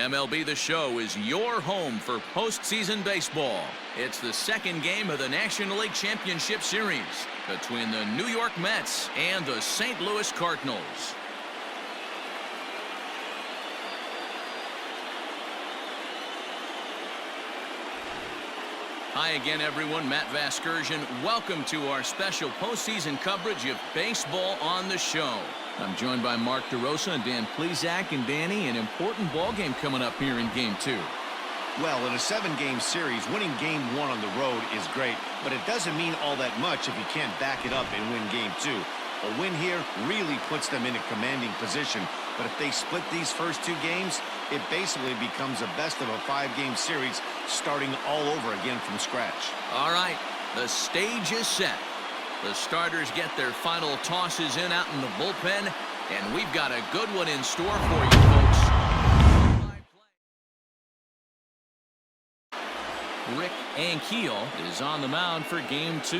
MLB The Show is your home for postseason baseball. It's the second game of the National League Championship Series between the New York Mets and the St. Louis Cardinals. Hi again, everyone. Matt Vasgersian. Welcome to our special postseason coverage of Baseball on the Show. I'm joined by Mark DeRosa and Dan Plesac. And Danny, an important ball game coming up here in Game 2. Well, in a 7-game series, winning Game 1 on the road is great, but it doesn't mean all that much if you can't back it up and win Game 2. A win here really puts them in a commanding position, but if they split these first 2 games, it basically becomes a best of a 5-game series starting all over again from scratch. All right, the stage is set. The starters get their final tosses in out in the bullpen, and we've got a good one in store for you, folks. Rick Ankiel is on the mound for Game 2.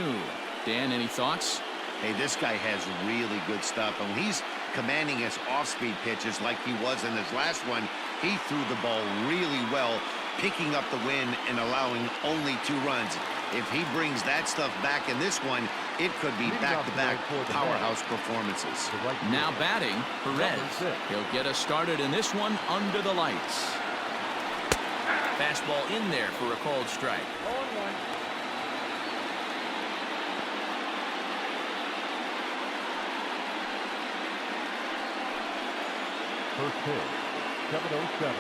Dan, any thoughts? Hey, this guy has really good stuff. And when he's commanding his off-speed pitches like he was in his last one, he threw the ball really well, picking up the win and allowing only 2 runs. If he brings that stuff back in this one, it could be back-to-back powerhouse performanses. Now batting, Perez. He'll get us started in this one under the lights. Fastball in there for a called strike. 0-1. First pitch, 7-0-7.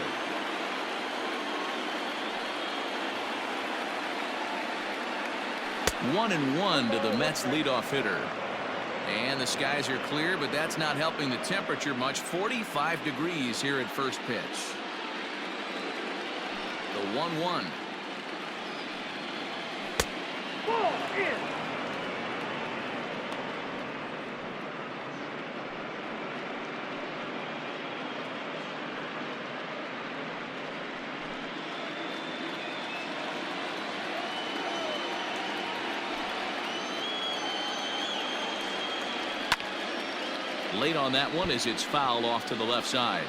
One and one to the Mets leadoff hitter. And the skies are clear, but that's not helping the temperature much. 45 degrees here at first pitch. The 1-1. Ball in. Late on that one as it's fouled off to the left side.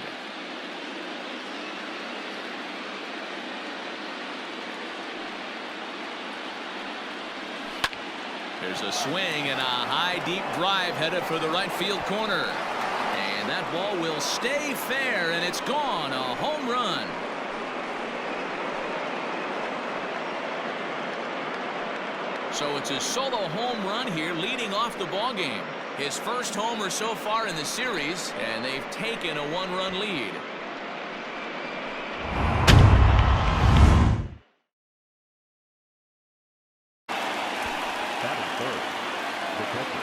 There's a swing and a high deep drive headed for the right field corner. And that ball will stay fair, and it's gone. A home run. So it's a solo home run here leading off the ball game. His first homer so far in the series, and they've taken a 1-run lead. Batting third, the catcher,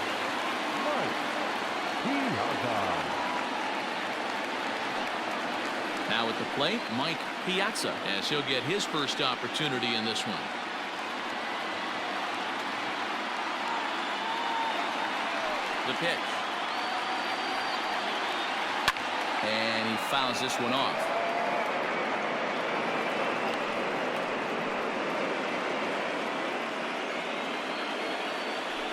Now at the plate, Mike Piazza, as he'll get his first opportunity in this one. The pitch. And he fouls this one off.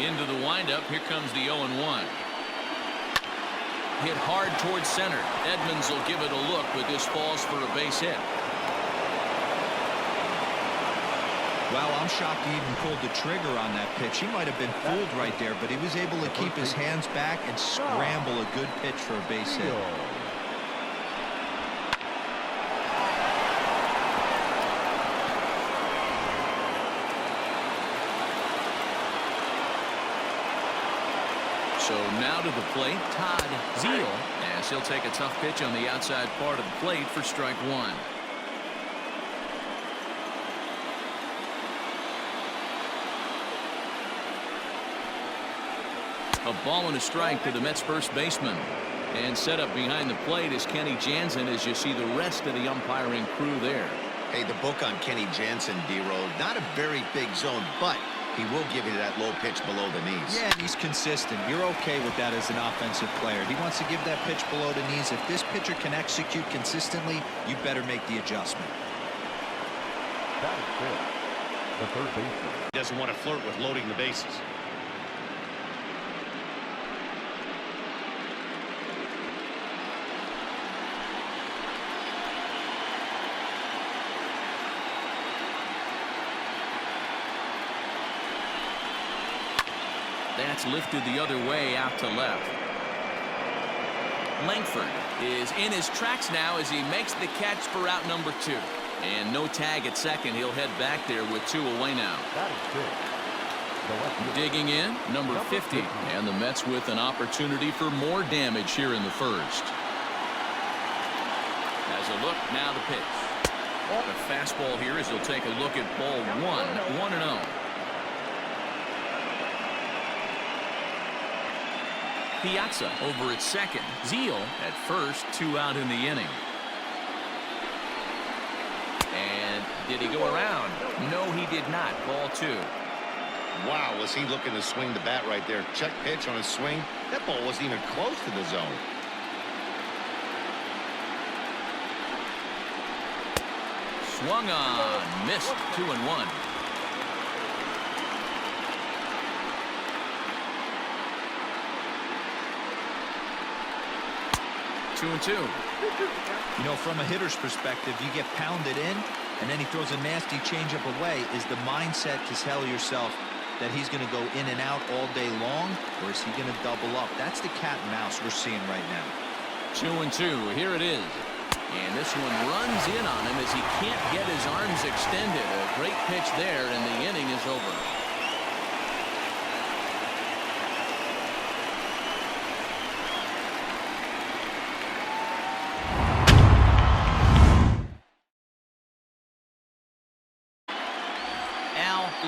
Into the windup. Here comes the 0-1. Hit hard towards center. Edmonds will give it a look, but this falls for a base hit. Well, I'm shocked he even pulled the trigger on that pitch. He might have been fooled right there, but he was able to keep his hands back and scramble a good pitch for a base hit. So now to the plate, Todd Zeile, as he'll take a tough pitch on the outside part of the plate for strike 1. A ball and a strike to the Mets first baseman. And set up behind the plate is Kenny Jansen as you see the rest of the umpiring crew there. Hey, the book on Kenny Jansen, D-Road, not a very big zone, but he will give you that low pitch below the knees. Yeah, and he's consistent. You're okay with that as an offensive player. He wants to give that pitch below the knees. If this pitcher can execute consistently, you better make the adjustment. Batting fifth, the third baseman. He doesn't want to flirt with loading the bases. That's lifted the other way out to left. Langford is in his tracks now as he makes the catch for out number 2. And no tag at second. He'll head back there with 2 away now. That is big. Digging in, number 50. And the Mets with an opportunity for more damage here in the first. As a look, now the pitch. The fastball here as he'll take a look at ball 1-0. Piazza over at second. Zeal at first, 2 out in the inning. And did he go around? No, he did not. Ball 2. Wow, was he looking to swing the bat right there. Check pitch on his swing. That ball wasn't even close to the zone. Swung on, missed. 2-1. Two and 2. You know, from a hitter's perspective, you get pounded in, and then he throws a nasty changeup away. Is the mindset to tell yourself that he's going to go in and out all day long, or is he going to double up? That's the cat and mouse we're seeing right now. 2 and 2. Here it is. And this one runs in on him as he can't get his arms extended. A great pitch there, and the inning is over.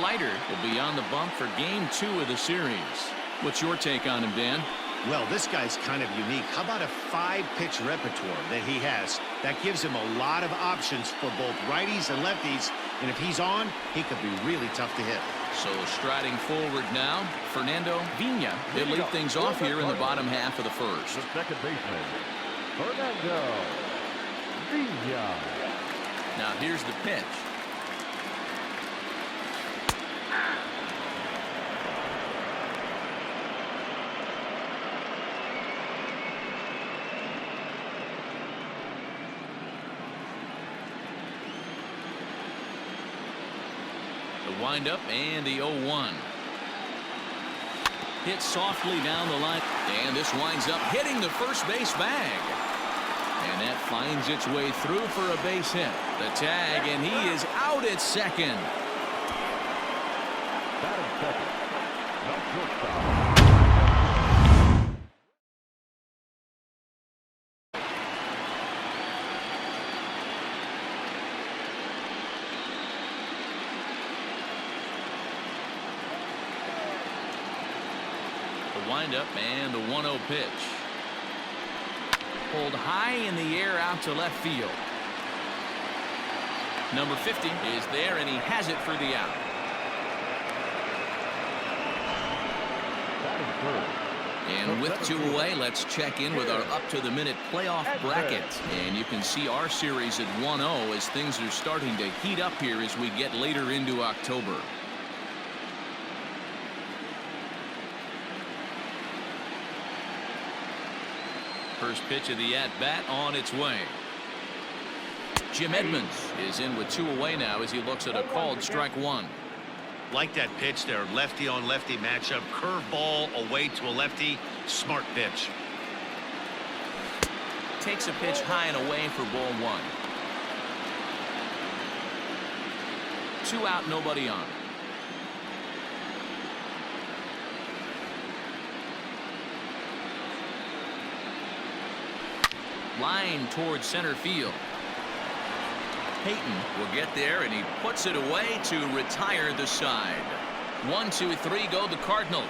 Leiter will be on the bump for game 2 of the series. What's your take on him, Dan? Well, this guy's kind of unique. How about a 5-pitch repertoire that he has? That gives him a lot of options for both righties and lefties. And if he's on, he could be really tough to hit. So striding forward now, Fernando Vina. He'll lead things off here in the bottom half of the first. The second baseman, Fernando Vina. Now here's the pitch. The windup and the 0-1. Hit softly down the line, and this winds up hitting the first base bag. And that finds its way through for a base hit. The tag, and he is out at second. Batting second. Not shortstop. Windup and the 1-0 pitch. Pulled high in the air out to left field. Number 50 is there, and he has it for the out. And with 2 away, let's check in with our up-to-the-minute playoff bracket. And you can see our series at 1-0 as things are starting to heat up here as we get later into October. First pitch of the at-bat on its way. Jim Edmonds is in with 2 away now as he looks at a called strike 1. Like that pitch there, lefty on lefty matchup, curveball away to a lefty, smart pitch. Takes a pitch high and away for ball 1. 2 out, nobody on. Line towards center field. Payton will get there, and he puts it away to retire the side. 1, 2, 3 go the Cardinals.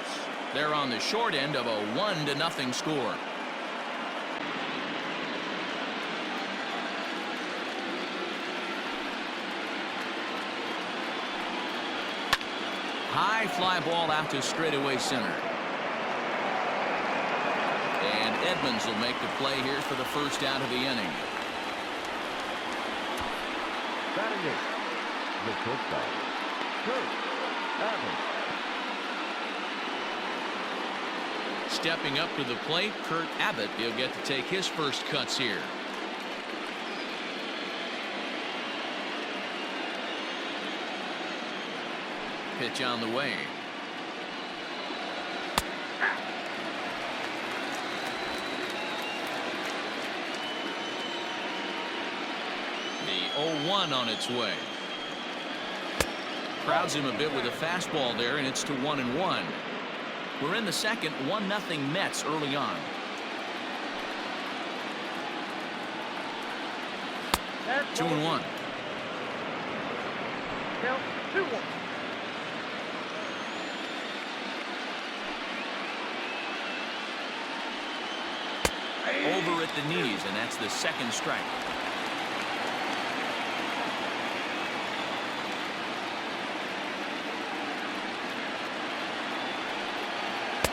They're on the short end of a 1-0 score. High fly ball out to straightaway center. And Edmonds will make the play here for the first out of the inning. Batting it. The shortstop, Kurt Abbott. Stepping up to the plate, Kurt Abbott. He'll get to take his first cuts here. Pitch on the way. 0-1 on its way. Crowds him a bit with a fastball there, and it's to 1-1. We're in the second, 1-0 Mets early on. That's 2-1. Count 2-1. Over at the knees, and that's the second strike.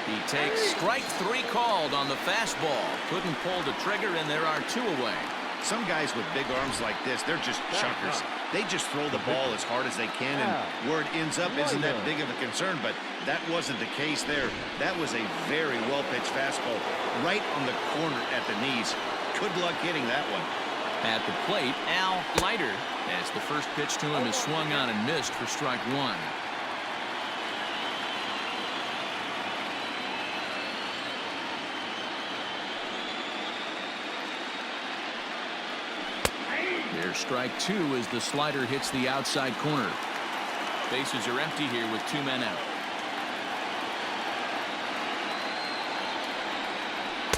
He takes strike 3 called on the fastball. Couldn't pull the trigger, and there are 2 away. Some guys with big arms like this, they're just chuckers. They just throw the ball as hard as they can, and where it ends up isn't that big of a concern, but that wasn't the case there. That was a very well-pitched fastball right on the corner at the knees. Good luck hitting that one. At the plate, Al Leiter, as the first pitch to him is swung on and missed for strike 1. There's strike 2 as the slider hits the outside corner. Bases are empty here with 2 men out.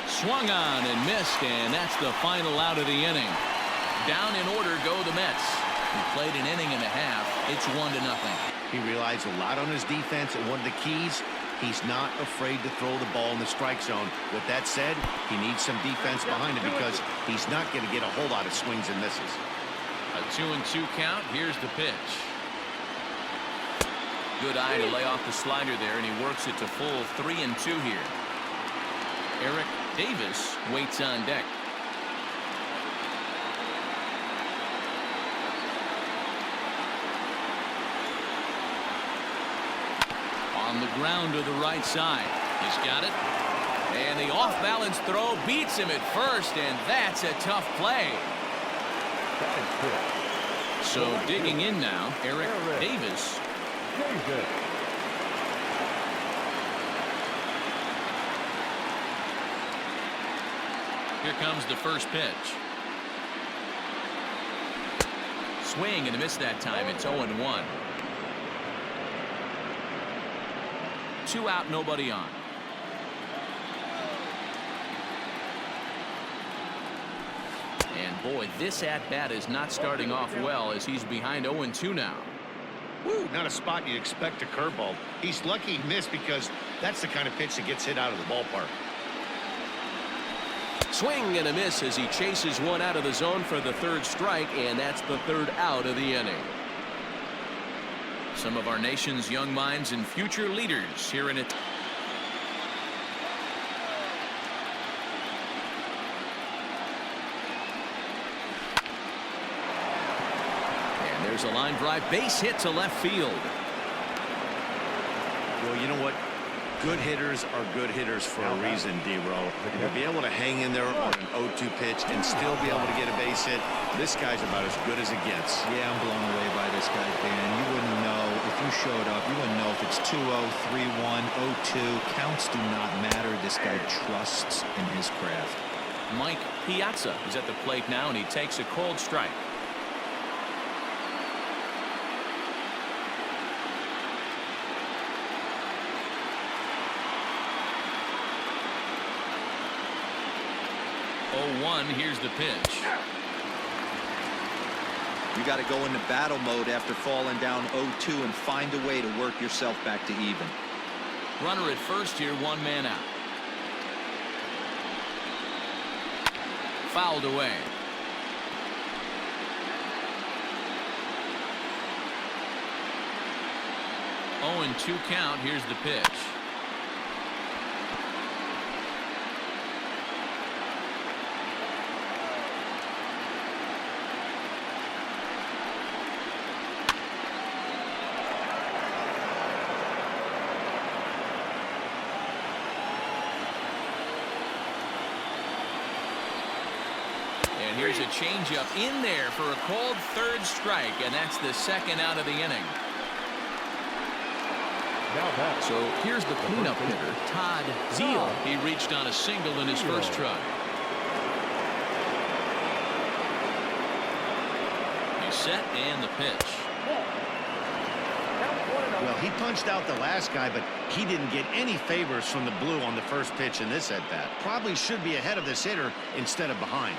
Swung on and missed, and that's the final out of the inning. Down in order go the Mets. He played an inning and a half. It's 1-0. He relies a lot on his defense, and one of the keys, he's not afraid to throw the ball in the strike zone. With that said, he needs some defense behind him because he's not going to get a whole lot of swings and misses. A 2-2 count. Here's the pitch. Good eye to lay off the slider there, and he works it to full 3-2 here. Eric Davis waits on deck. On the ground to the right side. He's got it. And the off-balance throw beats him at first, and that's a tough play. So digging in now, Eric Davis. Here comes the first pitch. Swing and a miss that time. It's 0-1. 2 out, nobody on. And boy, this at-bat is not starting off well as he's behind 0-2 now. Woo, not a spot you'd expect a curveball. He's lucky he missed because that's the kind of pitch that gets hit out of the ballpark. Swing and a miss as he chases one out of the zone for the 3rd strike, and that's the 3rd out of the inning. Some of our nation's young minds and future leaders here in it. And there's a line drive, base hit to left field. Well, you know what? Good hitters are good hitters for a reason, D-Row. And to be able to hang in there on an 0-2 pitch and still be able to get a base hit, this guy's about as good as it gets. Yeah, I'm blown away by this guy, Dan. You wouldn't know if you showed up. You wouldn't know if it's 2-0, 3-1, 0-2. Counts do not matter. This guy trusts in his craft. Mike Piazza is at the plate now, and he takes a cold strike. Here's the pitch. You got to go into battle mode after falling down 0-2 and find a way to work yourself back to even. Runner at first here, 1 man out. Fouled away. 0-2 count. Here's the pitch. Here's a changeup in there for a called 3rd strike, and that's the 2nd out of the inning. So here's the cleanup hitter, Todd Zeal. He reached on a single in his first try. set and the pitch. Well, he punched out the last guy, but he didn't get any favors from the blue on the first pitch in this at-bat. Probably should be ahead of this hitter instead of behind.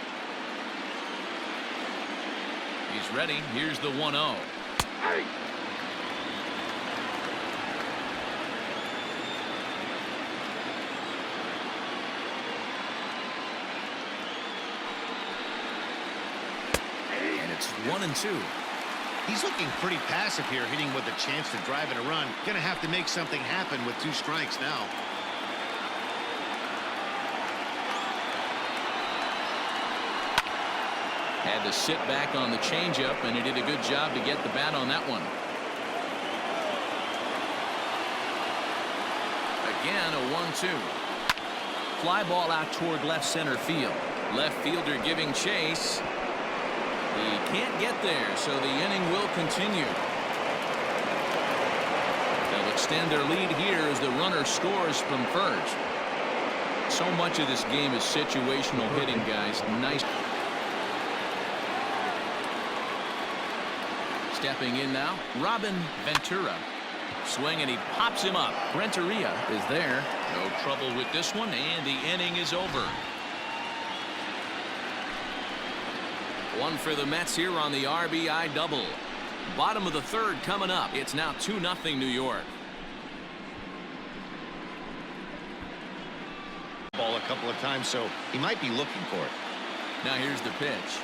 He's ready. Here's the 1-0. Hey. And it's 1-2. He's looking pretty passive here, hitting with a chance to drive and a run. Gonna have to make something happen with 2 strikes now. Had to sit back on the changeup, and he did a good job to get the bat on that one. Again, a 1-2. Fly ball out toward left center field. Left fielder giving chase. He can't get there, so the inning will continue. They'll extend their lead here as the runner scores from first. So much of this game is situational hitting, guys. Nice. Stepping in now, Robin Ventura. Swing, and he pops him up. Renteria is there. No trouble with this one, and the inning is over. One for the Mets here on the RBI double. Bottom of the third coming up. It's now 2-0 New York. Ball a couple of times, so he might be looking for it. Now here's the pitch.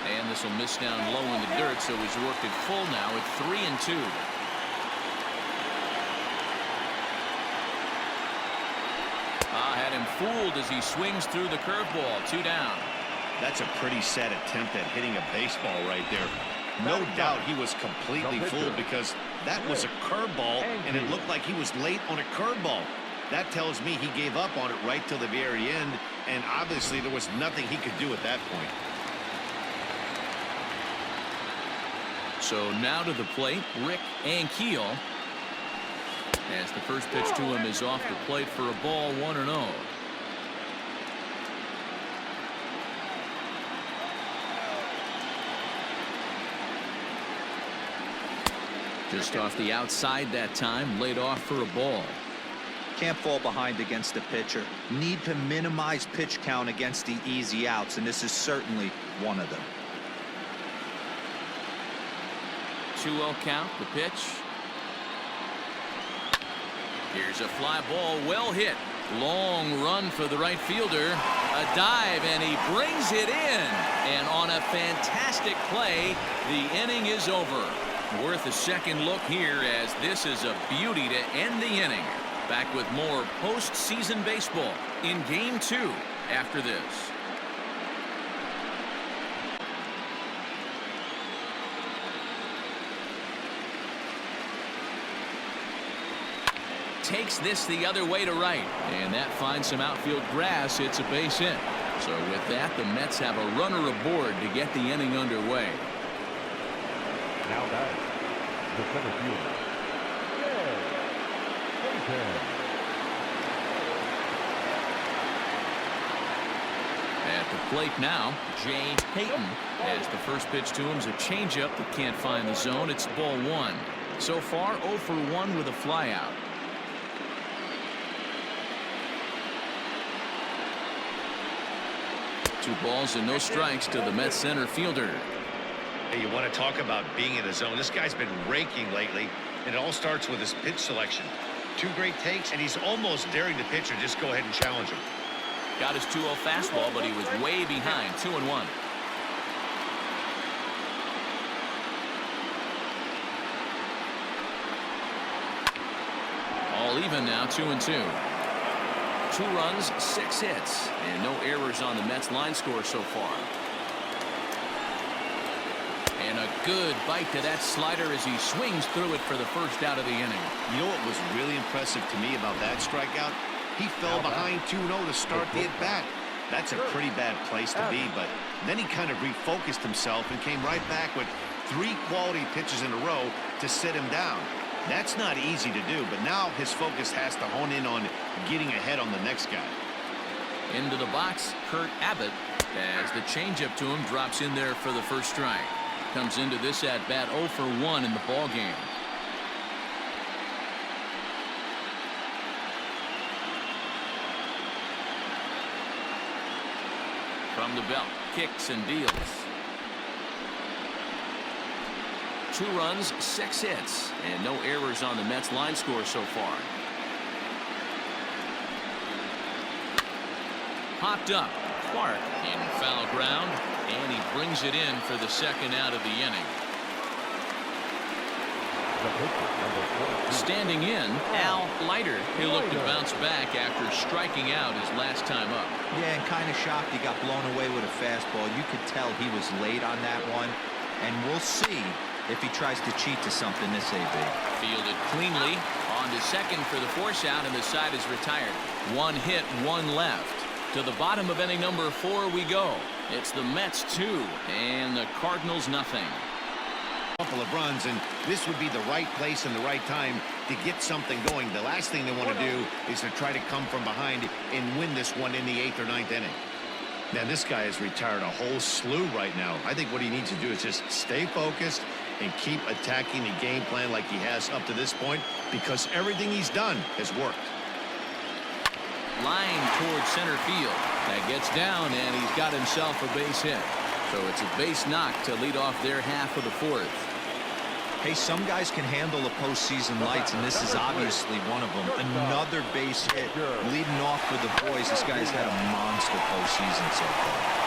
And this will miss down low in the dirt, so he's worked it full now at 3-2. Had him fooled as he swings through the curveball. 2 down. That's a pretty sad attempt at hitting a baseball right there. No doubt he was completely fooled because that was a curveball, and it looked like he was late on a curveball. That tells me he gave up on it right till the very end, and obviously there was nothing he could do at that point. So now to the plate, Rick Ankiel. As the first pitch to him is off the plate for a ball, 1-0. Just off the outside that time, laid off for a ball. Can't fall behind against the pitcher. Need to minimize pitch count against the easy outs, and this is certainly one of them. 2-0 count, the pitch. Here's a fly ball, well hit. Long run for the right fielder. A dive, and he brings it in. And on a fantastic play, the inning is over. Worth a second look here, as this is a beauty to end the inning. Back with more postseason baseball in Game 2 after this. Takes this the other way to right, and that finds some outfield grass. It's a base hit. So with that, the Mets have a runner aboard to get the inning underway. Now back, the center fielder. At the plate now, Jay Payton. As the first pitch to him is a changeup that can't find the zone. It's ball 1. So far, 0 for 1 with a flyout. Two balls and no strikes to the Mets center fielder. Hey, you want to talk about being in the zone. This guy's been raking lately, and it all starts with his pitch selection. 2 great takes, and he's almost daring the pitcher just go ahead and challenge him. Got his 2-0 fastball, but he was way behind. 2-1. All even now, 2-2. 2 runs, 6 hits, and no errors on the Mets line score so far. And a good bite to that slider as he swings through it for the first out of the inning. You know what was really impressive to me about that strikeout? He fell behind 2-0 to start the at-bat. That's a pretty bad place to be, but then he kind of refocused himself and came right back with 3 quality pitches in a row to sit him down. That's not easy to do, but now his focus has to hone in on getting ahead on the next guy. Into the box, Kurt Abbott. as the changeup to him drops in there for the first strike. Comes into this at bat 0 for 1 in the ball game. From the belt, kicks and deals. 2 runs, 6 hits, and no errors on the Mets line score so far. Popped up. Clark in foul ground, and he brings it in for the second out of the inning. Standing in, Al Leiter. He'll look to bounce back after striking out his last time up. Yeah, and kind of shocked he got blown away with a fastball. You could tell he was late on that one, and we'll see if he tries to cheat to something this AB. Fielded cleanly. On to second for the force out, and the side is retired. 1 hit, 1 left. To the bottom of inning number 4 we go. It's the Mets 2 and the Cardinals nothing. Couple of runs, and this would be the right place and the right time to get something going. The last thing they want to do is to try to come from behind and win this one in the 8th or 9th inning. Now this guy has retired a whole slew right now. I think what he needs to do is just stay focused and keep attacking the game plan like he has up to this point, because everything he's done has worked. Line towards center field. That gets down, and he's got himself a base hit. So it's a base knock to lead off their half of the 4th. Hey, some guys can handle the postseason lights, and this is obviously one of them. Another base hit leading off with the boys. This guy's had a monster postseason so far.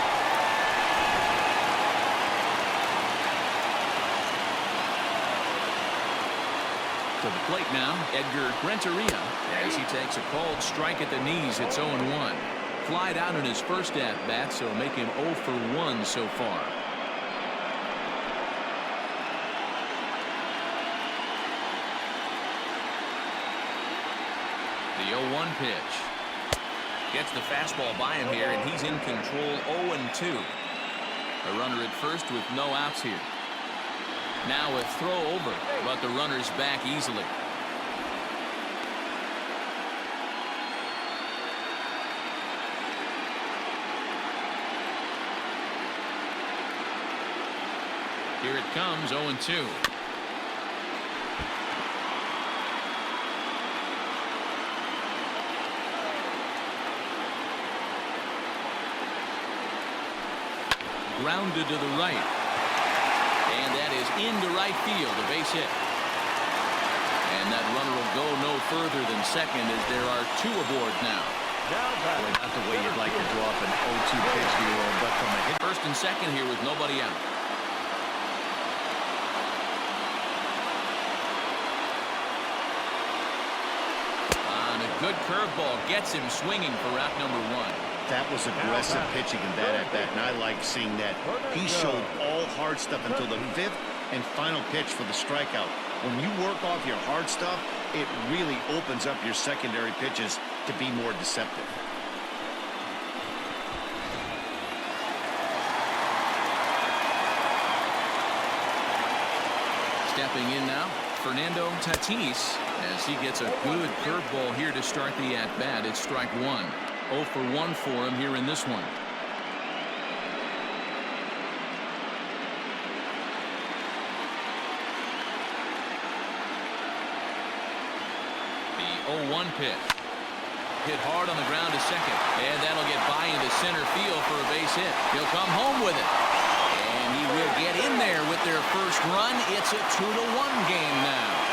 To the plate now, Edgar Renteria, as he takes a called strike at the knees. It's 0-1. Flied out in his first at-bat, so make him 0 for 1 so far. The 0-1 pitch. Gets the fastball by him here, and he's in control. 0-2. A runner at first with no outs here. Now a throw over, but the runner's back easily. Here it comes, 0-2. Grounded to the right. And that is into right field, a base hit. And that runner will go no further than second, as there are 2 aboard now. Boy, not the way you'd like to draw up an 0-2 pitch view, but from a hit. First and second here with nobody out. On a good curveball, gets him swinging for out number 1. That was aggressive pitching in that at bat, and I like seeing that. He showed all hard stuff until the 5th and final pitch for the strikeout. When you work off your hard stuff, it really opens up your secondary pitches to be more deceptive. Stepping in now, Fernando Tatis, as he gets a good curveball here to start the at-bat. It's strike 1. 0 for 1 for him here in this one. The 0-1 pitch. Hit hard on the ground to second, and that'll get by into center field for a base hit. He'll come home with it, and he will get in there with their first run. It's a 2-1 game now.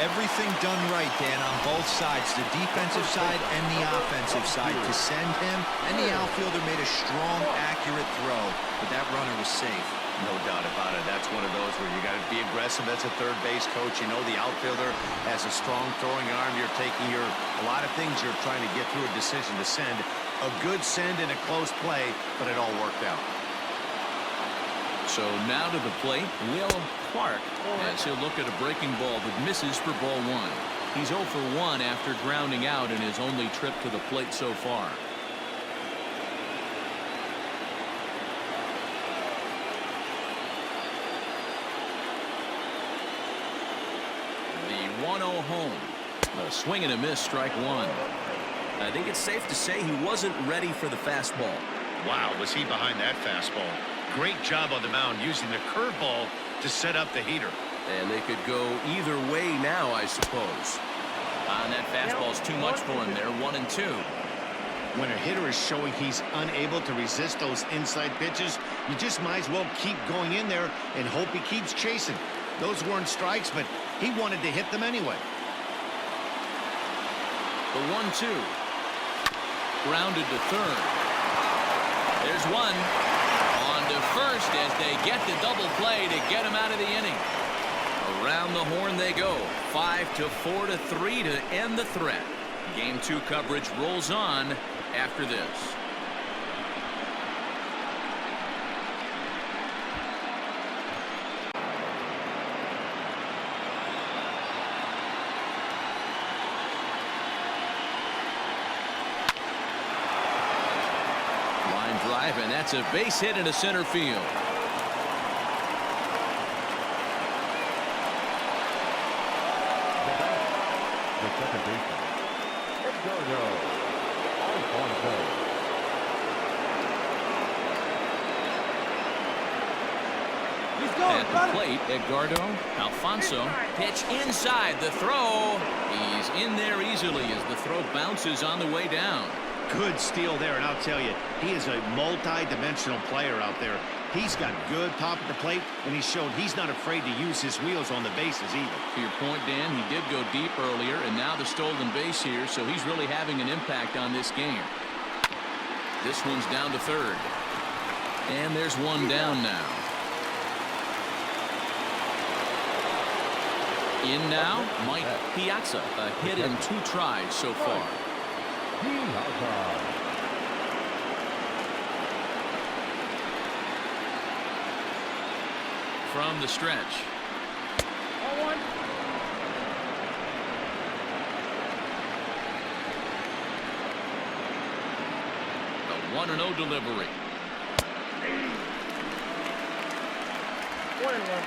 Everything done right, Dan, on both sides, the defensive side and the offensive side, to send him, and the outfielder made a strong, accurate throw, but that runner was safe. No doubt about it. That's one of those where you got to be aggressive as a third base coach. You know the outfielder has a strong throwing arm. You're taking a lot of things you're trying to get through a decision to send. A good send in a close play, but it all worked out. So now to the plate, Will Clark, as he'll look at a breaking ball that misses for ball 1. He's 0 for 1 after grounding out in his only trip to the plate so far. The 1-0 home. A swing and a miss, strike 1. I think it's safe to say he wasn't ready for the fastball. Wow, was he behind that fastball. Great job on the mound using the curveball to set up the heater. And they could go either way now, I suppose. And that fastball's too much for him there. 1-2. When a hitter is showing he's unable to resist those inside pitches, you just might as well keep going in there and hope he keeps chasing. Those weren't strikes, but he wanted to hit them anyway. The 1-2. Grounded to third. There's one. On to first as they get the double play to get him out of the inning. Around the horn they go. 5-4-3 to end the threat. Game 2 coverage rolls on after this. Line drive, and that's a base hit into center field. The second baseman, Edgardo. Alfonso. At the plate, Edgardo. Alfonso. Pitch inside. The throw. He's in there easily as the throw bounces on the way down. Good steal there, and I'll tell you, he is a multi-dimensional player out there. He's got good pop at the plate, and he showed he's not afraid to use his wheels on the bases either. To your point, Dan, he did go deep earlier, and now the stolen base here, so he's really having an impact on this game. This one's down to third. And there's one down now. In now, Mike Piazza. A hit in 2 tries so far. From the stretch. 0-1. The 1-0 delivery. 1-1.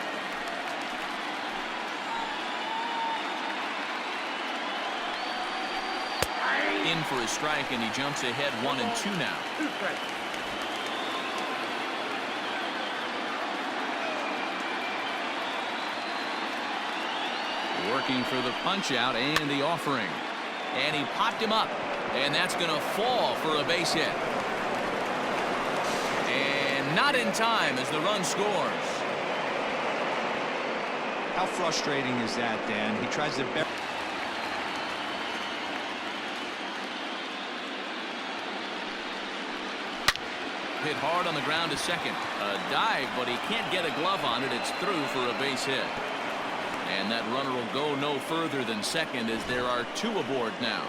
In for a strike, and he jumps ahead 1-2 now. 2 strikes. Working for the punch out and the offering. And he popped him up. And that's going to fall for a base hit. And not in time as the run scores. How frustrating is that, Dan? He tries to bury. Hit hard on the ground to second. A dive, but he can't get a glove on it. It's through for a base hit. And that runner will go no further than second as there are 2 aboard now.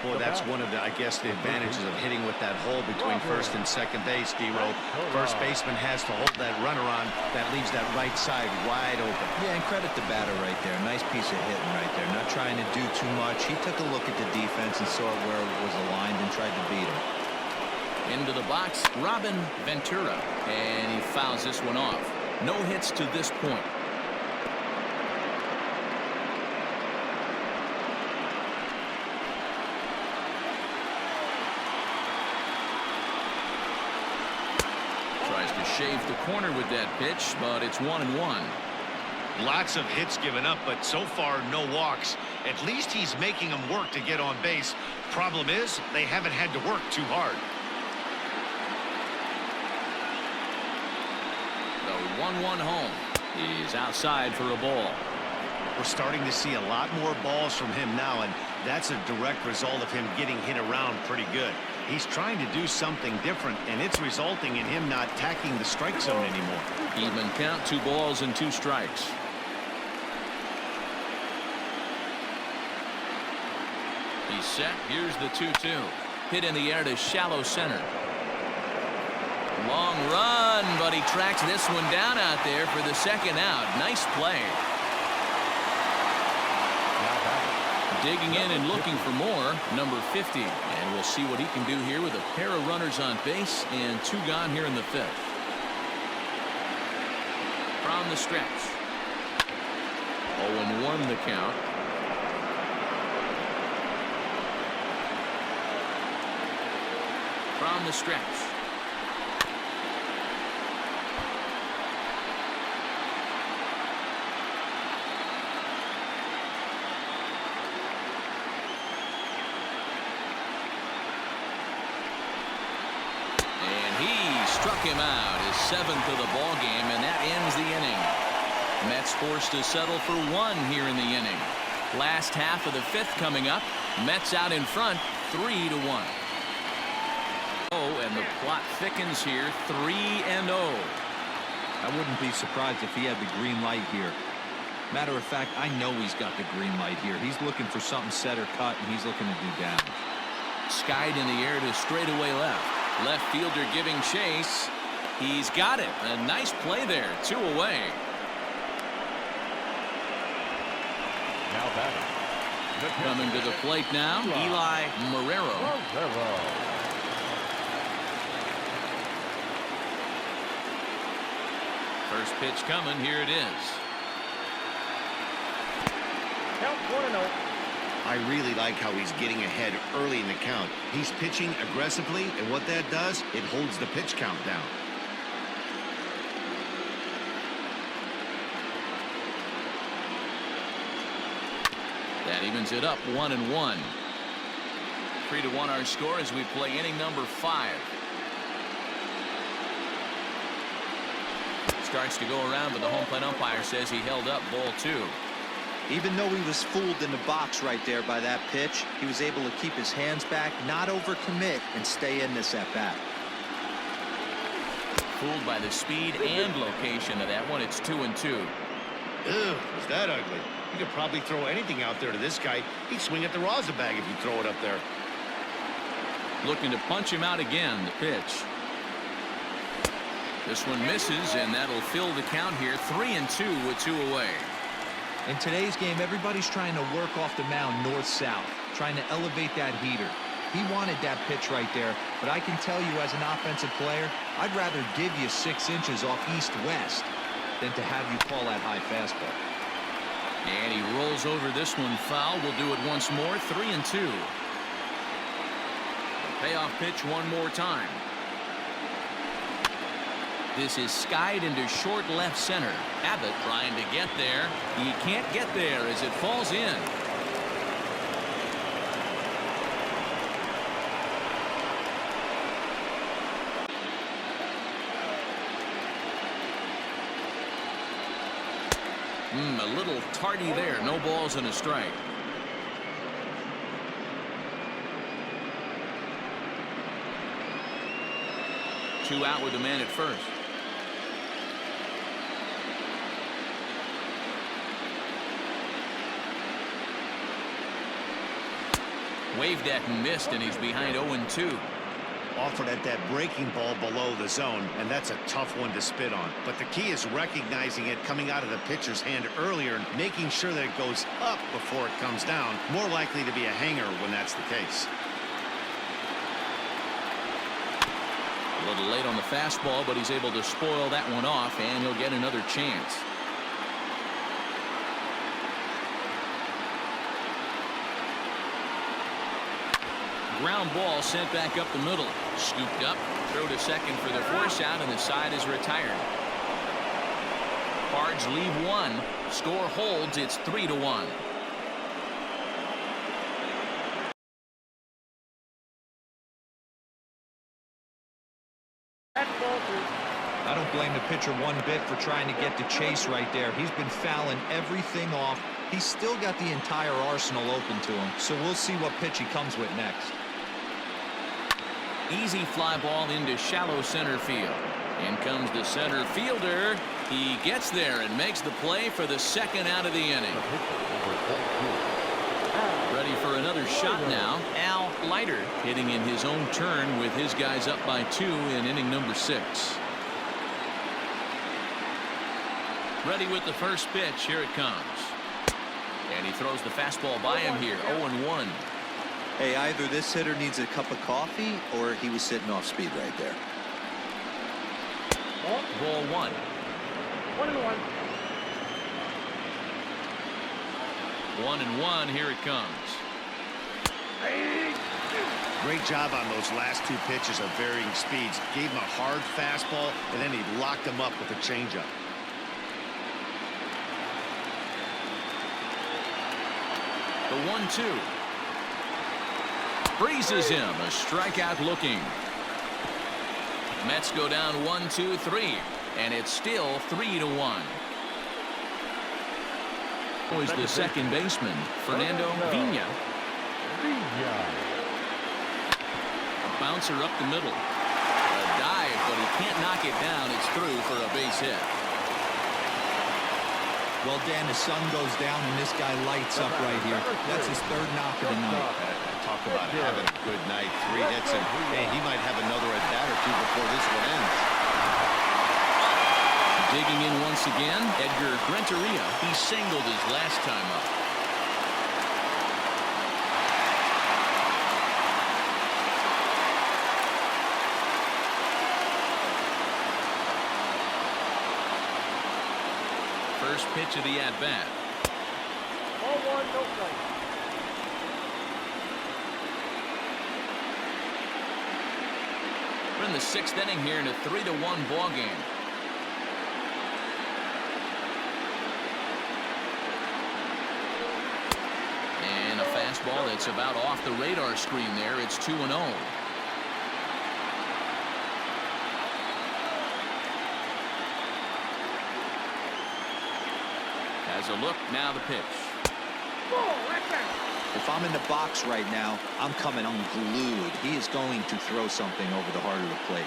Boy, that's one of the, I guess, the advantages of hitting with that hole between first and second base, D-Row. First baseman has to hold that runner on. That leaves that right side wide open. Yeah, and credit the batter right there. Nice piece of hitting right there. Not trying to do too much. He took a look at the defense and saw where it was aligned and tried to beat him. Into the box, Robin Ventura. And he fouls this one off. No hits to this point. Tries to shave the corner with that pitch, but it's 1-1. Lots of hits given up, but so far no walks. At least he's making them work to get on base. Problem is, they haven't had to work too hard. The 1-1 home. He's outside for a ball. We're starting to see a lot more balls from him now, and that's a direct result of him getting hit around pretty good. He's trying to do something different, and it's resulting in him not attacking the strike zone anymore. Even count, 2 balls and 2 strikes. He's set. Here's the 2-2. Hit in the air to shallow center. Long run, but he tracks this one down out there for the second out. Nice play. Digging in and looking for more, number 50. And we'll see what he can do here with a pair of runners on base and 2 gone here in the 5th. From the stretch. 0-1 the count. from the stretch. Struck him out, his 7th of the ball game, and that ends the inning. Mets forced to settle for 1 here in the inning. Last half of the 5th coming up. Mets out in front, 3-1. Oh, and the plot thickens here, 3-0. I wouldn't be surprised if he had the green light here. Matter of fact, I know he's got the green light here. He's looking for something set or cut, and he's looking to do damage. Skied in the air to straightaway left. Left fielder giving chase. He's got it. A nice play there. 2 away. Now batting. Coming to the plate now, Eli Marrero. First pitch coming. Here it is. Count 1-0. I really like how he's getting ahead early in the count. He's pitching aggressively, and what that does, it holds the pitch count down. That evens it up, 1-1. 3-1 our score as we play inning number 5. Starts to go around, but the home plate umpire says he held up ball 2. Even though he was fooled in the box right there by that pitch, he was able to keep his hands back, not overcommit, and stay in this at-bat. Fooled by the speed and location of that one. It's 2-2. Ew, was that ugly? You could probably throw anything out there to this guy. He'd swing at the rosin bag if you throw it up there. Looking to punch him out again. The pitch. This one misses, and that'll fill the count here. 3-2 with 2 away. In today's game, everybody's trying to work off the mound north-south, trying to elevate that heater. He wanted that pitch right there, but I can tell you as an offensive player, I'd rather give you 6 inches off east-west than to have you call that high fastball. And he rolls over this one foul. We'll do it once more. 3-2. Payoff pitch one more time. This is skied into short left center. Abbott trying to get there. He can't get there as it falls in. A little tardy there. No balls and a strike. Two out with the man at first. Waved at and missed, and he's behind 0-2. Offered at that breaking ball below the zone, and that's a tough one to spit on. But the key is recognizing it coming out of the pitcher's hand earlier and making sure that it goes up before it comes down. More likely to be a hanger when that's the case. A little late on the fastball, but he's able to spoil that one off, and he'll get another chance. Ground ball sent back up the middle. Scooped up, throw to second for the force out, and the side is retired. Cards leave one. Score holds. It's 3-1. I don't blame the pitcher one bit for trying to get the chase right there. He's been fouling everything off. He's still got the entire arsenal open to him, so we'll see what pitch he comes with next. Easy fly ball into shallow center field. In comes the center fielder. He gets there and makes the play for the second out of the inning. Ready for another shot now. Al Leiter hitting in his own turn with his guys up by 2 in inning number 6. Ready with the first pitch. Here it comes. And he throws the fastball by him here. 0-1. Hey, either this hitter needs a cup of coffee or he was sitting off speed right there. Ball 1. 1-1. 1-1. Here it comes. Great job on those last two pitches of varying speeds. Gave him a hard fastball, and then he locked him up with a changeup. The 1-2. Freezes him. A strikeout looking. Mets go down 1-2-3, and it's still 3-1. Was the second baseman, Fernando Vina. A bouncer up the middle. A dive, but he can't knock it down. It's through for a base hit. Well, Dan, the sun goes down, and this guy lights up right here. That's his third knock of the night. Talk about having a good night. 3 hits, and hey, he might have another at-bat or two before this one ends. Digging in once again, Edgar Renteria. He singled his last time up. First pitch of the at-bat. 0-1, no play. We're in the 6th inning here in a 3-1 ball game. And a fastball that's about off the radar screen there. It's 2-0. Has a look, now the pitch. If I'm in the box right now, I'm coming unglued. He is going to throw something over the heart of the plate.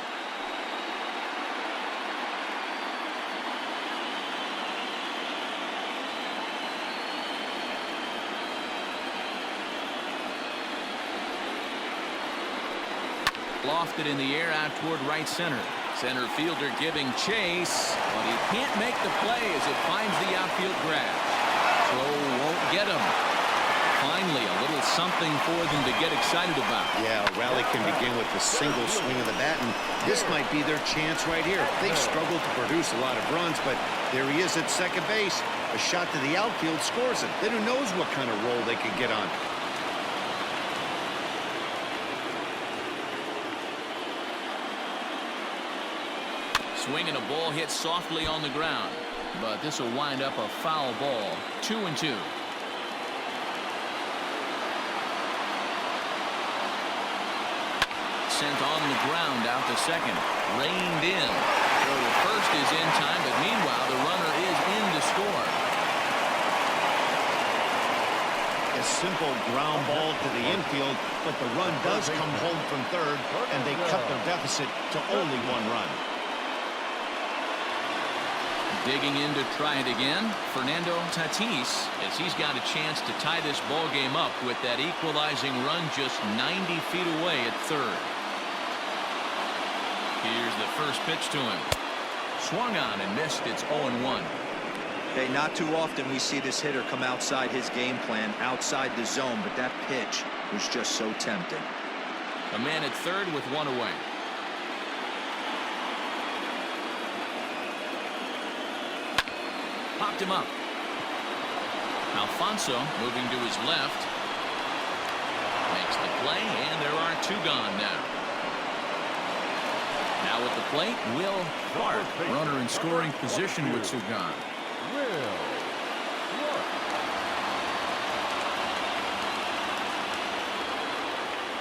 Lofted in the air out toward right center. Center fielder giving chase, but he can't make the play as it finds the outfield grass. Throw won't get him. Finally, a little something for them to get excited about. Yeah, a rally can begin with a single swing of the bat, and this might be their chance right here. They've struggled to produce a lot of runs, but there he is at second base. A shot to the outfield scores it. Then who knows what kind of roll they could get on. Swing and a ball hit softly on the ground, but this will wind up a foul ball. 2-2. Sent on the ground out to second. Reined in. Throw to first is in time, but meanwhile the runner is in to score. A simple ground ball to the infield, but the run does come home from third, and they cut their deficit to only 1 run. Digging in to try it again, Fernando Tatis, as he's got a chance to tie this ball game up with that equalizing run just 90 feet away at third. Here's the first pitch to him. Swung on and missed. It's 0-1. Hey, not too often we see this hitter come outside his game plan, outside the zone, but that pitch was just so tempting. A man at third with 1 away. Popped him up. Alfonso moving to his left. Makes the play, and there are 2 gone now. Now at the plate, Will Clark. Runner in scoring position with 2 gone.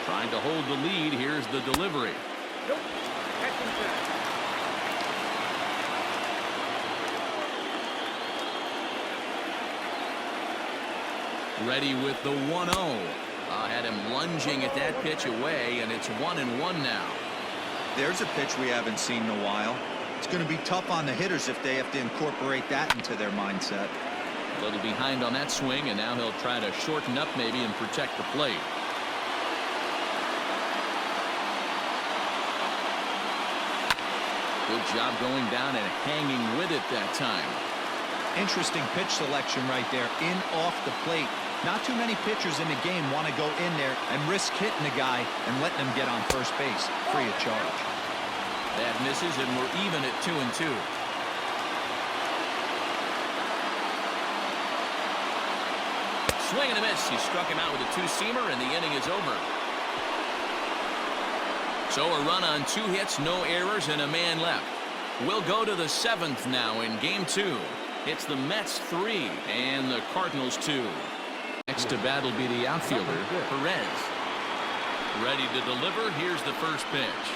Trying to hold the lead. Here's the delivery. Nope. Catch him back. Ready with the 1-0. Had him lunging at that pitch away, and it's 1-1 now. There's a pitch we haven't seen in a while. It's going to be tough on the hitters if they have to incorporate that into their mindset. A little behind on that swing, and now he'll try to shorten up maybe and protect the plate. Good job going down and hanging with it that time. Interesting pitch selection right there, in off the plate. Not too many pitchers in the game want to go in there and risk hitting the guy and letting him get on first base free of charge. That misses, and we're even at 2-2. Swing and a miss. He struck him out with a 2-seamer, and the inning is over. So a run on 2 hits, no errors, and a man left. We'll go to the 7th now in game 2. It's the Mets 3 and the Cardinals 2. Next to bat will be the outfielder, Perez. Ready to deliver. Here's the first pitch.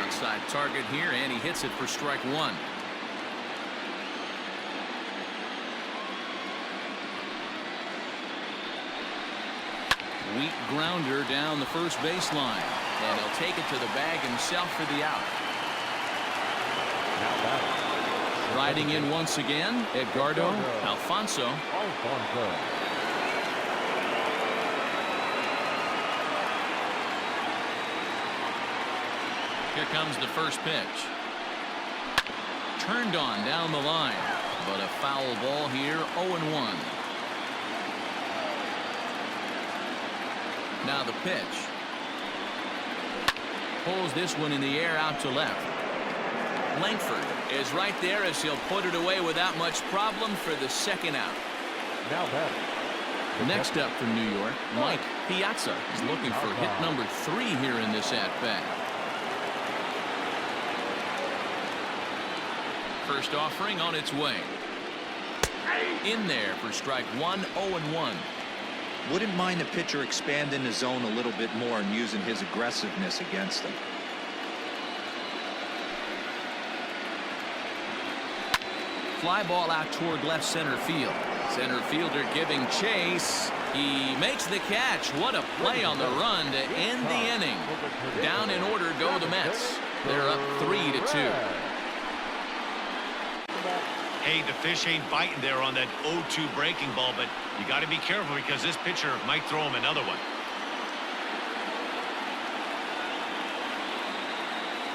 Outside target here, and he hits it for strike 1. Weak grounder down the first baseline, and he'll take it to the bag himself for the out. Now batting. Riding in once again, Edgardo Alfonso. Here comes the first pitch. Turned on down the line, but a foul ball here, 0-1. Now the pitch. Pulls this one in the air out to left. Langford is right there as he'll put it away without much problem for the second out. Now batting. Next up for New York, Mike Piazza is looking for hit number 3 here in this at-bat. First offering on its way. In there for strike 1, 0-1. Wouldn't mind a pitcher expanding the zone a little bit more and using his aggressiveness against them. Fly ball out toward left center field. Center fielder giving chase. He makes the catch. What a play on the run to end the inning. Down in order go the Mets. They're up 3-2. Hey, the fish ain't biting there on that 0-2 breaking ball, but you got to be careful because this pitcher might throw him another one.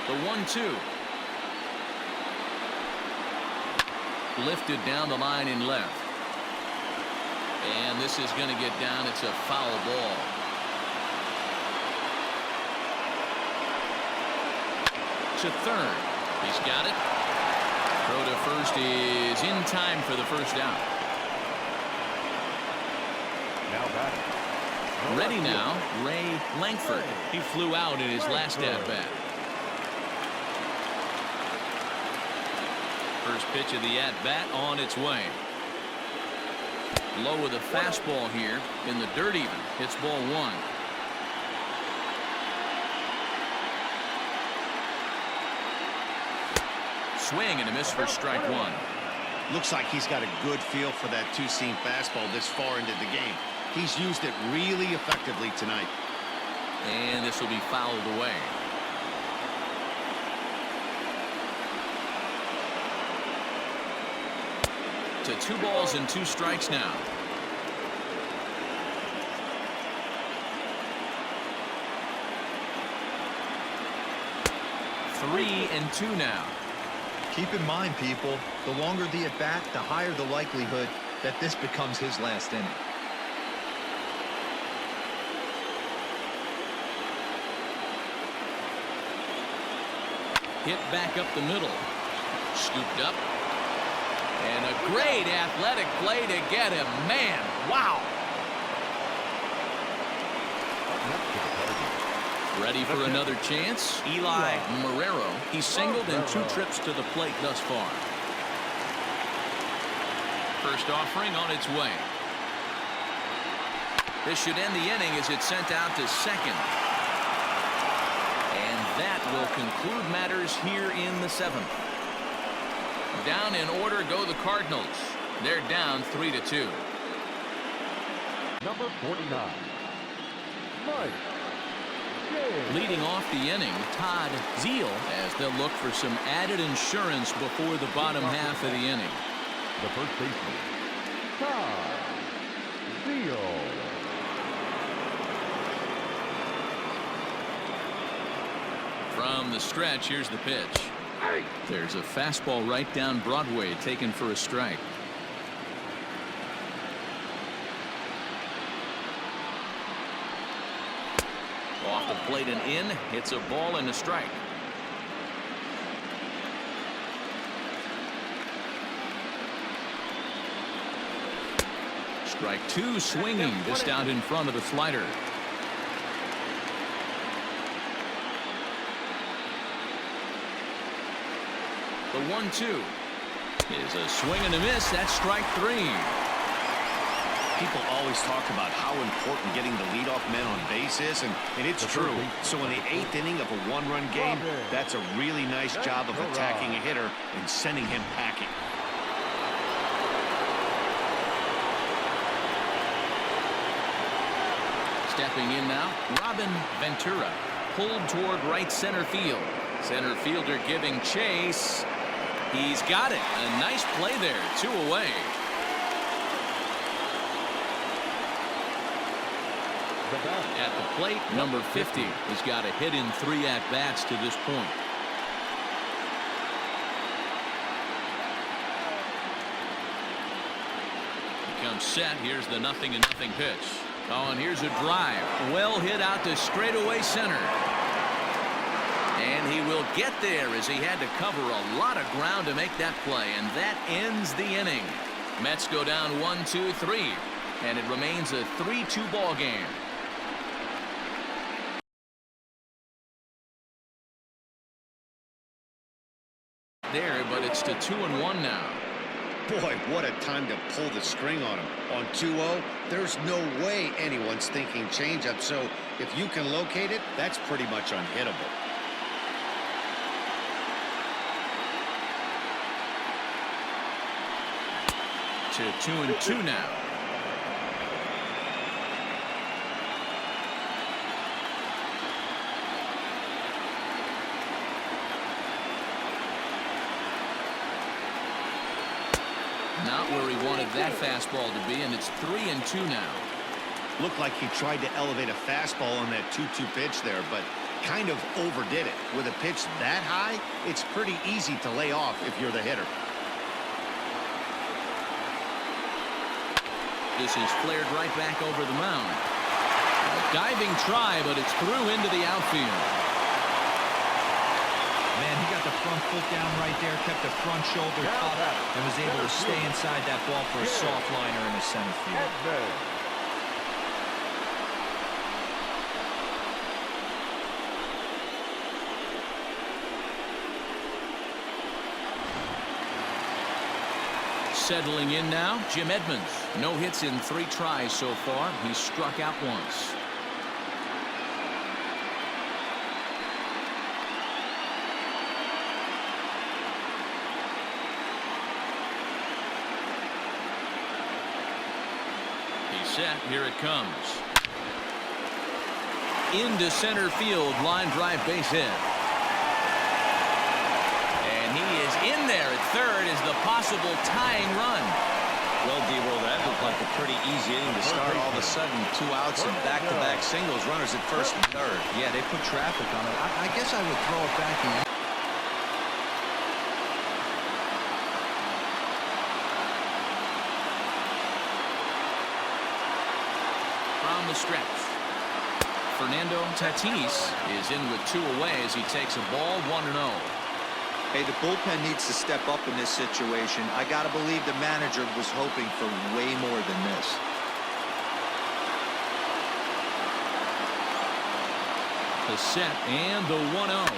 The 1-2. Lifted down the line in left. And this is going to get down. It's a foul ball. To third. He's got it. Throw to first is in time for the first out. Now batting. Ready now, Ray Langford. He flew out in his last at-bat. First pitch of the at-bat on its way. Low with a fastball here in the dirt even. Hits ball 1. Swing and a miss for strike 1. Looks like he's got a good feel for that two-seam fastball this far into the game. He's used it really effectively tonight. And this will be fouled away. To 2 balls and 2 strikes now. Three and 2 now. Keep in mind, people, the longer the at-bat, the higher the likelihood that this becomes his last inning. Hit back up the middle. Scooped up. And a great athletic play to get him. Man, wow. Ready for another chance. Eli Marrero. He's singled in 2 trips to the plate thus far. First offering on its way. This should end the inning as it's sent out to second. And that will conclude matters here in the 7th. Down in order go the Cardinals. They're down 3-2. Number 49. Mike. Leading off the inning, Todd Zeal, as they'll look for some added insurance before the bottom half of the inning. The first baseman, Todd Zeal. From the stretch, here's the pitch. There's a fastball right down Broadway, taken for a strike. Off the plate and in. Hits a ball and a strike. Strike 2, swinging, just out in front of the slider. 1-2. Is a swing and a miss. That's strike 3. People always talk about how important getting the leadoff man on base is, and it's true. So in the 8th inning of a one-run game, that's a really nice job of attacking a hitter and sending him packing. Stepping in now, Robin Ventura. Pulled toward right center field. Center fielder giving chase. He's got it. A nice play there. 2 away. At the plate, number 50 has got a hit in 3 at-bats to this point. He comes set. Here's the 0-0 pitch. Oh, and here's a drive. Well hit out to straightaway center. And he will get there as he had to cover a lot of ground to make that play. And that ends the inning. Mets go down 1-2-3. And it remains a 3-2 ball game. There, but it's to 2-1 now. Boy, what a time to pull the string on him. On 2-0, there's no way anyone's thinking changeup. So if you can locate it, that's pretty much unhittable. To 2-2 now. Not where he wanted that fastball to be, and it's 3-2 now. Looked like he tried to elevate a fastball on that 2-2 pitch there, but kind of overdid it. With a pitch that high, it's pretty easy to lay off if you're the hitter. This is flared right back over the mound. A diving try, but it's through into the outfield. Man, he got the front foot down right there, kept the front shoulder up, and was able to stay inside that ball for a soft liner in the center field. Settling in now, Jim Edmonds. No hits in 3 tries so far. He's struck out once. Set. Here it comes. Into center field. Line drive base hit. And he is in there at third as the possible tying run. Well, D-Roll, that looked like a pretty easy inning to start. All of a sudden, 2 outs and back-to-back singles. Runners at first and third. Yeah, they put traffic on it. I guess I would throw it back in. From the stretch, Fernando Tatis is in with 2 away as he takes a ball 1-0. Hey, the bullpen needs to step up in this situation. I gotta believe the manager was hoping for way more than this. The set and the 1-0.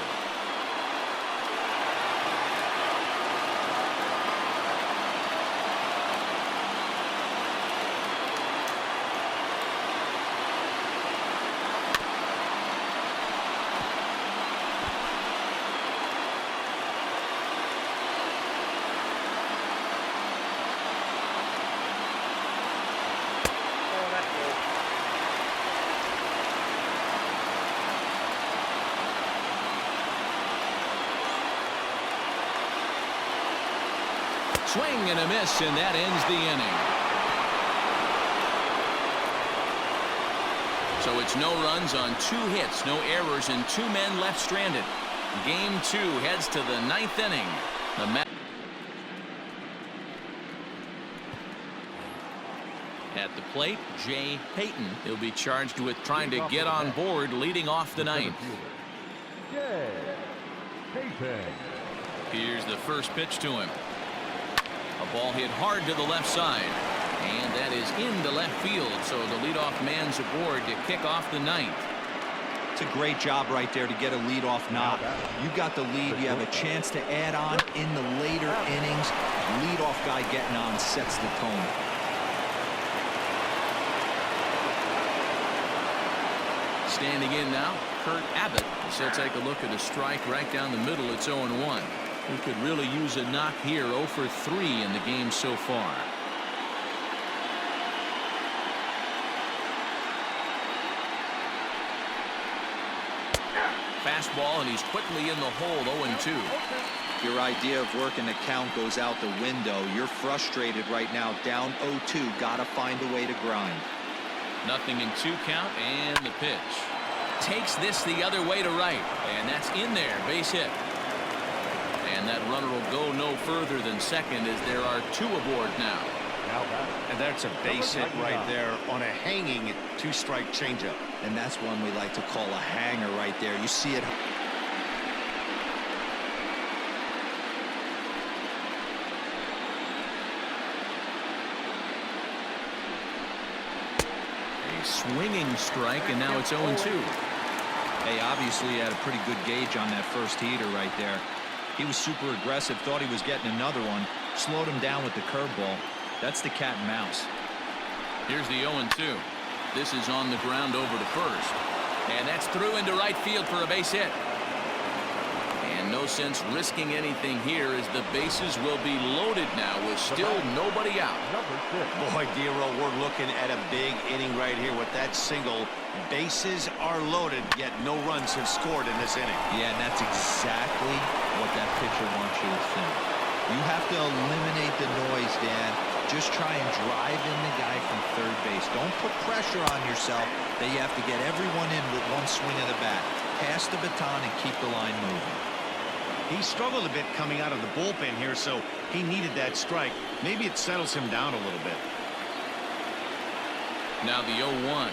Swing and a miss, and that ends the inning. So it's no runs on 2 hits, no errors, and 2 men left stranded. Game 2 heads to the 9th inning. The Mets at the plate, Jay Payton. He'll be charged with trying to get on board, leading off the 9th. Jay Payton. Here's the first pitch to him. A ball hit hard to the left side. And that is into left field, so the leadoff man's aboard to kick off the 9th. It's a great job right there to get a leadoff knock. You got the lead. You have a chance to add on in the later innings. Leadoff guy getting on sets the tone. Standing in now, Kurt Abbott. So take a look at a strike right down the middle. It's 0-1. He could really use a knock here. 0 for 3 in the game so far. Fastball, and he's quickly in the hole. 0-2. Your idea of working the count goes out the window. You're frustrated right now, down 0-2. Got to find a way to grind. Nothing in 2 count, and the pitch. Takes this the other way to right, and that's in there. Base hit. And that runner will go no further than second as there are 2 aboard now. And that's a base hit right there on a hanging 2-strike changeup. And that's one we like to call a hanger right there. You see it. A swinging strike, and now it's 0-2. Hey, obviously he had a pretty good gauge on that first heater right there. He was super aggressive, thought he was getting another one, slowed him down with the curveball. That's the cat and mouse. Here's the 0-2. This is on the ground over to first. And that's through into right field for a base hit. And no sense risking anything here as the bases will be loaded now with still nobody out. Boy, Dero, we're looking at a big inning right here with that single. Bases are loaded, yet no runs have scored in this inning. Yeah, and that's exactly what that pitcher wants you to think. You have to eliminate the noise, Dan. Just try and drive in the guy from third base. Don't put pressure on yourself that you have to get everyone in with one swing of the bat. Pass the baton and keep the line moving. He struggled a bit coming out of the bullpen here, so he needed that strike. Maybe it settles him down a little bit. Now the 0-1.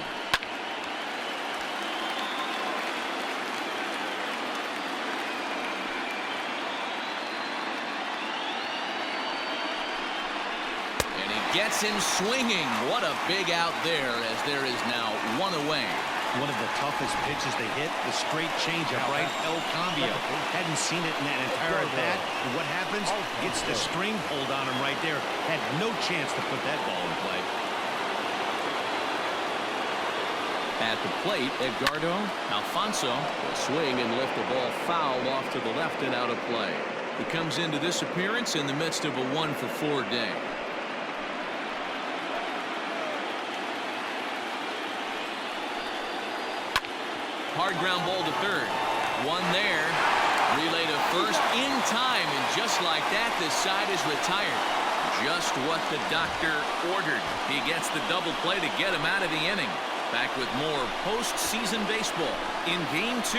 Gets him swinging. What a big out there as there is now 1 away. One of the toughest pitches they hit, the straight changeup, right? El Cambio. Hadn't seen it in that entire at bat. And what happens? Gets the string pulled on him right there. Had no chance to put that ball in play. At the plate, Edgardo Alfonso will swing and lift the ball foul off to the left and out of play. He comes into this appearance in the midst of a 1-for-4 day. Hard ground ball to third. One there. Relay to first in time, and just like that, this side is retired. Just what the doctor ordered. He gets the double play to get him out of the inning. Back with more postseason baseball in Game 2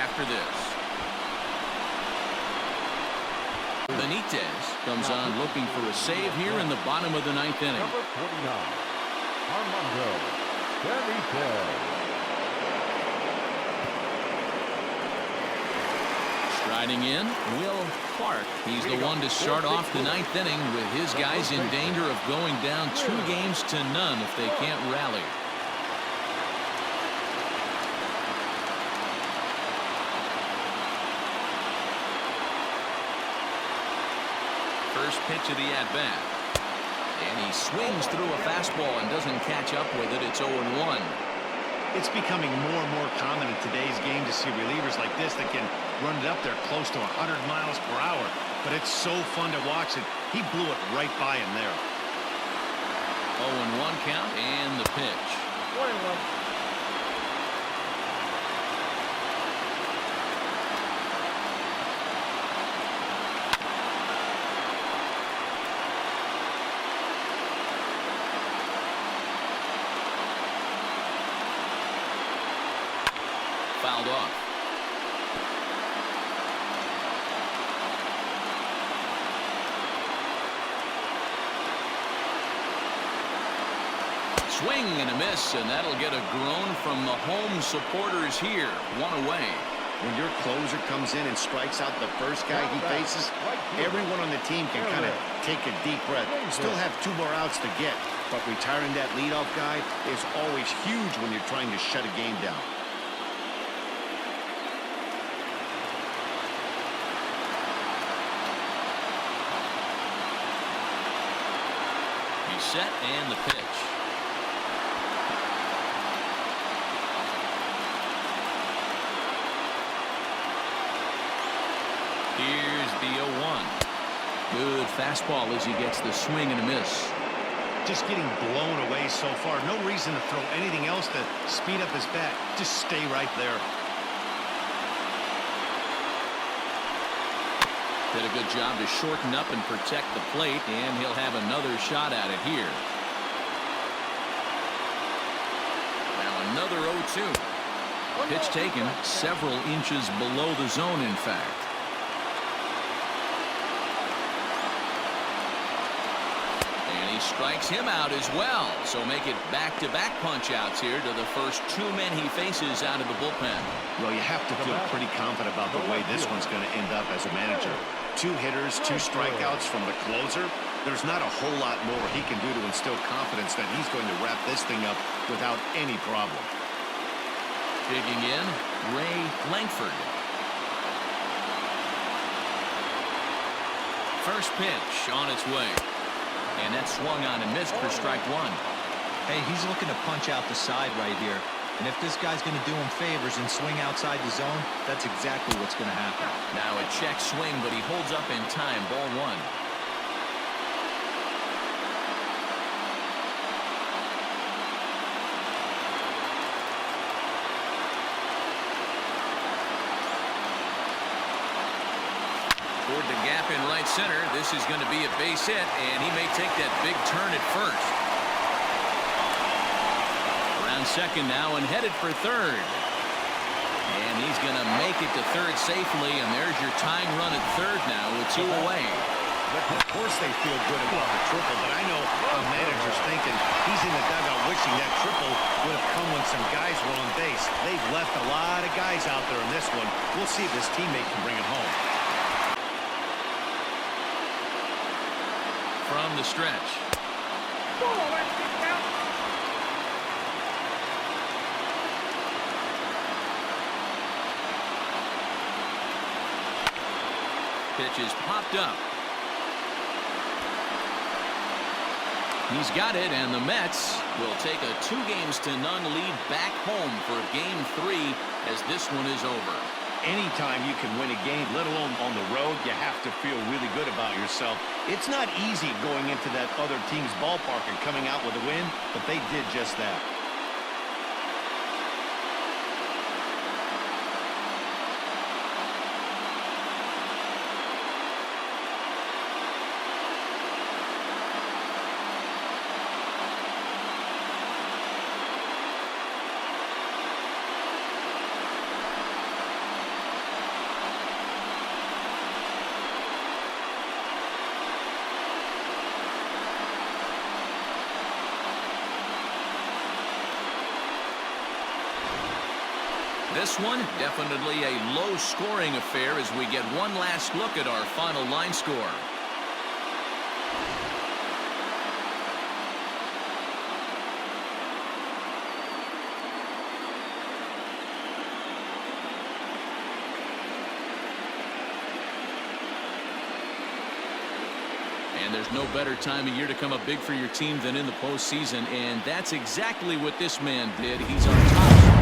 after this. Benitez comes on looking for a save here in the bottom of the 9th inning. Number 49, Armando Benitez. Riding in, Will Clark. He's the one to start off the 9th inning with his guys in danger of going down 2 games to none if they can't rally. First pitch of the at-bat. And he swings through a fastball and doesn't catch up with it. It's 0-1. It's becoming more and more common in today's game to see relievers like this that can run it up there close to 100 miles per hour. But it's so fun to watch it. He blew it right by him there. 0-1 count and the pitch. 21. Fouled off. Swing and a miss, and that'll get a groan from the home supporters here. 1 away. When your closer comes in and strikes out the first guy he faces, everyone on the team can kind of take a deep breath. Still have 2 more outs to get, but retiring that leadoff guy is always huge when you're trying to shut a game down. set and the pitch. Here's the 0-1. Good fastball as he gets the swing and a miss. Just getting blown away so far. No reason to throw anything else to speed up his bat. Just stay right there. Did a good job to shorten up and protect the plate, and he'll have another shot at it here. Now another 0-2. Pitch taken several inches below the zone, in fact. And he strikes him out as well. So make it back-to-back punch-outs here to the first two men he faces out of the bullpen. Well, you have to feel pretty confident about the way this one's going to end up as a manager. 2 hitters, 2 strikeouts from the closer. There's not a whole lot more he can do to instill confidence that he's going to wrap this thing up without any problem. Digging in, Ray Langford. First pitch on its way. And that swung on and missed for strike 1. Hey, he's looking to punch out the side right here. And if this guy's going to do him favors and swing outside the zone, that's exactly what's going to happen. Now a check swing, but he holds up in time. Ball 1. Toward the gap in right center. This is going to be a base hit, and he may take that big turn at first. Around second now and headed for third. And he's going to make it to third safely, and there's your tying run at third now with 2 away. Of course they feel good about the triple, but I know the manager's thinking he's in the dugout wishing that triple would have come when some guys were on base. They've left a lot of guys out there in this one. We'll see if his teammate can bring it home. From the stretch. Pitch is popped up. He's got it, and the Mets will take a 2-0 lead back home for Game 3 as this one is over. Anytime you can win a game, let alone on the road, you have to feel really good about yourself. It's not easy going into that other team's ballpark and coming out with a win, but they did just that. This one, definitely a low-scoring affair as we get one last look at our final line score. And there's no better time of year to come up big for your team than in the postseason, and that's exactly what this man did. He's on top.